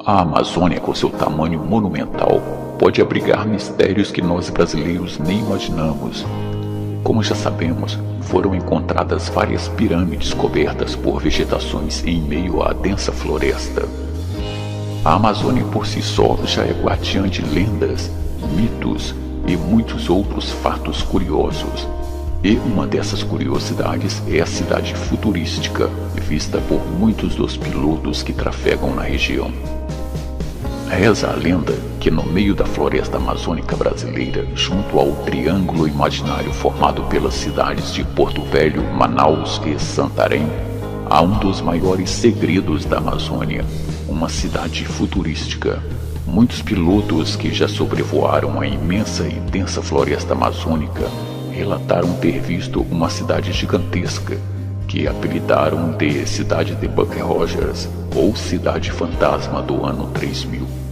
A Amazônia, com seu tamanho monumental, pode abrigar mistérios que nós brasileiros nem imaginamos. Como já sabemos, foram encontradas várias pirâmides cobertas por vegetações em meio à densa floresta. A Amazônia por si só já é guardiã de lendas, mitos e muitos outros fatos curiosos. E uma dessas curiosidades é a cidade futurística, vista por muitos dos pilotos que trafegam na região. Reza a lenda que no meio da floresta amazônica brasileira, junto ao triângulo imaginário formado pelas cidades de Porto Velho, Manaus e Santarém, há um dos maiores segredos da Amazônia, uma cidade futurística. Muitos pilotos que já sobrevoaram a imensa e densa floresta amazônica relataram ter visto uma cidade gigantesca, que apelidaram de Cidade de Buck Rogers, ou Cidade Fantasma do ano 3000.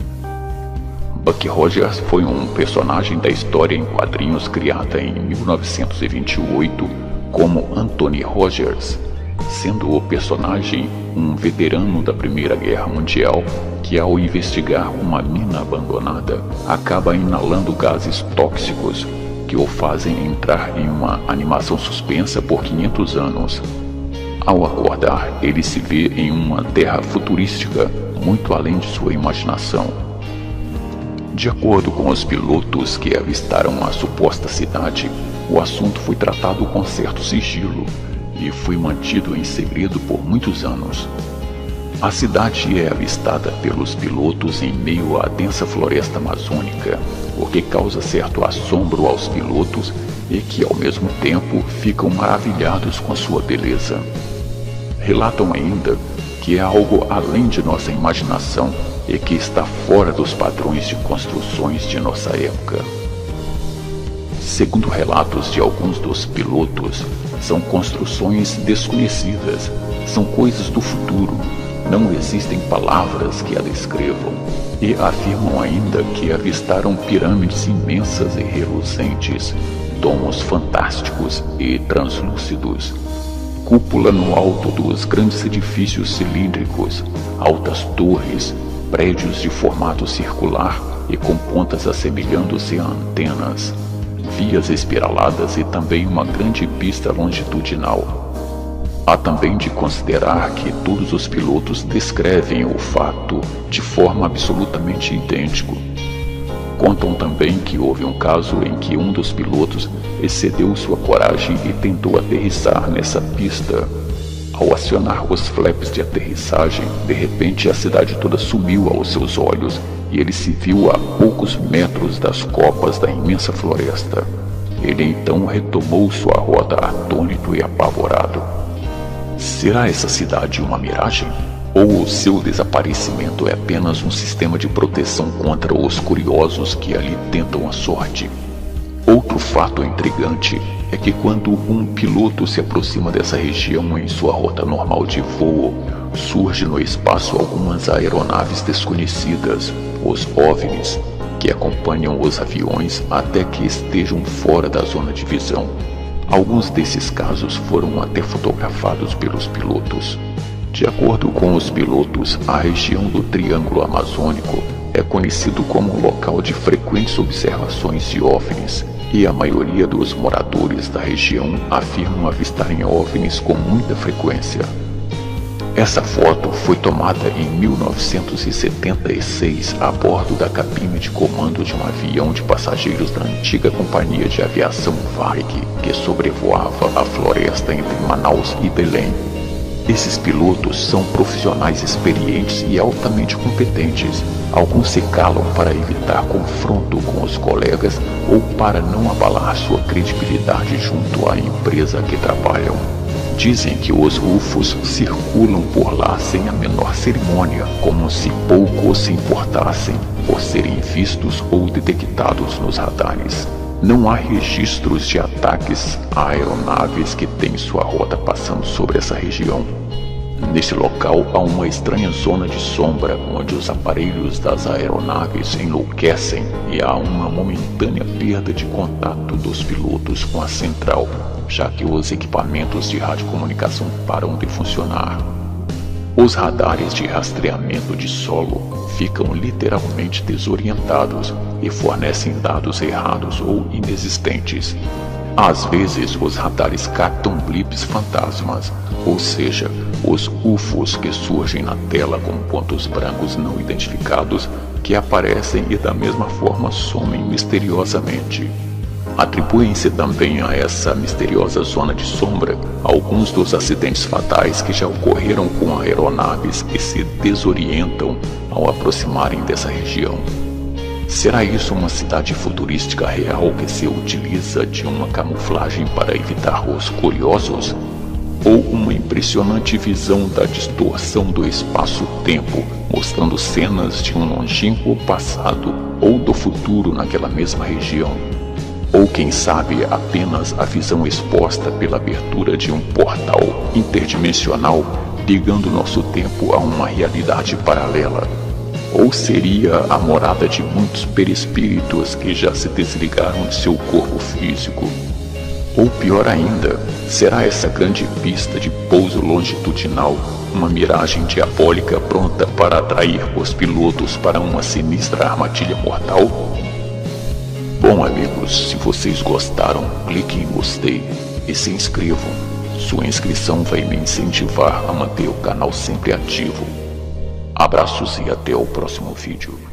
Buck Rogers foi um personagem da história em quadrinhos criada em 1928 como Anthony Rogers, sendo o personagem um veterano da Primeira Guerra Mundial que, ao investigar uma mina abandonada, acaba inalando gases tóxicos que o fazem entrar em uma animação suspensa por 500 anos. Ao acordar, ele se vê em uma terra futurística, muito além de sua imaginação. De acordo com os pilotos que avistaram a suposta cidade, o assunto foi tratado com certo sigilo e foi mantido em segredo por muitos anos. A cidade é avistada pelos pilotos em meio à densa floresta amazônica, o que causa certo assombro aos pilotos e que, ao mesmo tempo, ficam maravilhados com a sua beleza. Relatam ainda que é algo além de nossa imaginação e que está fora dos padrões de construções de nossa época. Segundo relatos de alguns dos pilotos, são construções desconhecidas, são coisas do futuro, não existem palavras que a descrevam, e afirmam ainda que avistaram pirâmides imensas e reluzentes, domos fantásticos e translúcidos, cúpula no alto dos grandes edifícios cilíndricos, altas torres, prédios de formato circular e com pontas assemelhando-se a antenas, vias espiraladas e também uma grande pista longitudinal. Há também de considerar que todos os pilotos descrevem o fato de forma absolutamente idêntica. Contam também que houve um caso em que um dos pilotos excedeu sua coragem e tentou aterrissar nessa pista. Ao acionar os flaps de aterrissagem, de repente a cidade toda sumiu aos seus olhos e ele se viu a poucos metros das copas da imensa floresta. Ele então retomou sua rota atônito e apavorado. Será essa cidade uma miragem? Ou o seu desaparecimento é apenas um sistema de proteção contra os curiosos que ali tentam a sorte? Outro fato intrigante é que quando um piloto se aproxima dessa região em sua rota normal de voo, surge no espaço algumas aeronaves desconhecidas, os OVNIs, que acompanham os aviões até que estejam fora da zona de visão. Alguns desses casos foram até fotografados pelos pilotos. De acordo com os pilotos, a região do Triângulo Amazônico é conhecido como um local de frequentes observações de OVNIs, e a maioria dos moradores da região afirmam avistarem OVNIs com muita frequência. Essa foto foi tomada em 1976 a bordo da cabine de comando de um avião de passageiros da antiga companhia de aviação Varig, que sobrevoava a floresta entre Manaus e Belém. Esses pilotos são profissionais experientes e altamente competentes. Alguns se calam para evitar confronto com os colegas ou para não abalar sua credibilidade junto à empresa que trabalham. Dizem que os UFOs circulam por lá sem a menor cerimônia, como se pouco se importassem por serem vistos ou detectados nos radares. Não há registros de ataques a aeronaves que têm sua rota passando sobre essa região. Nesse local há uma estranha zona de sombra onde os aparelhos das aeronaves enlouquecem e há uma momentânea perda de contato dos pilotos com a central, já que os equipamentos de radiocomunicação param de funcionar. Os radares de rastreamento de solo ficam literalmente desorientados e fornecem dados errados ou inexistentes. Às vezes, os radares captam blips fantasmas, ou seja, os UFOs que surgem na tela como pontos brancos não identificados que aparecem e da mesma forma somem misteriosamente. Atribuem-se também a essa misteriosa zona de sombra alguns dos acidentes fatais que já ocorreram com aeronaves que se desorientam ao aproximarem dessa região. Será isso uma cidade futurística real que se utiliza de uma camuflagem para evitar os curiosos? Ou uma impressionante visão da distorção do espaço-tempo, mostrando cenas de um longínquo passado ou do futuro naquela mesma região? Ou quem sabe apenas a visão exposta pela abertura de um portal interdimensional ligando nosso tempo a uma realidade paralela? Ou seria a morada de muitos perispíritos que já se desligaram de seu corpo físico? Ou pior ainda, será essa grande pista de pouso longitudinal uma miragem diabólica pronta para atrair os pilotos para uma sinistra armadilha mortal? Bom amigos, se vocês gostaram, cliquem em gostei e se inscrevam. Sua inscrição vai me incentivar a manter o canal sempre ativo. Abraços e até o próximo vídeo.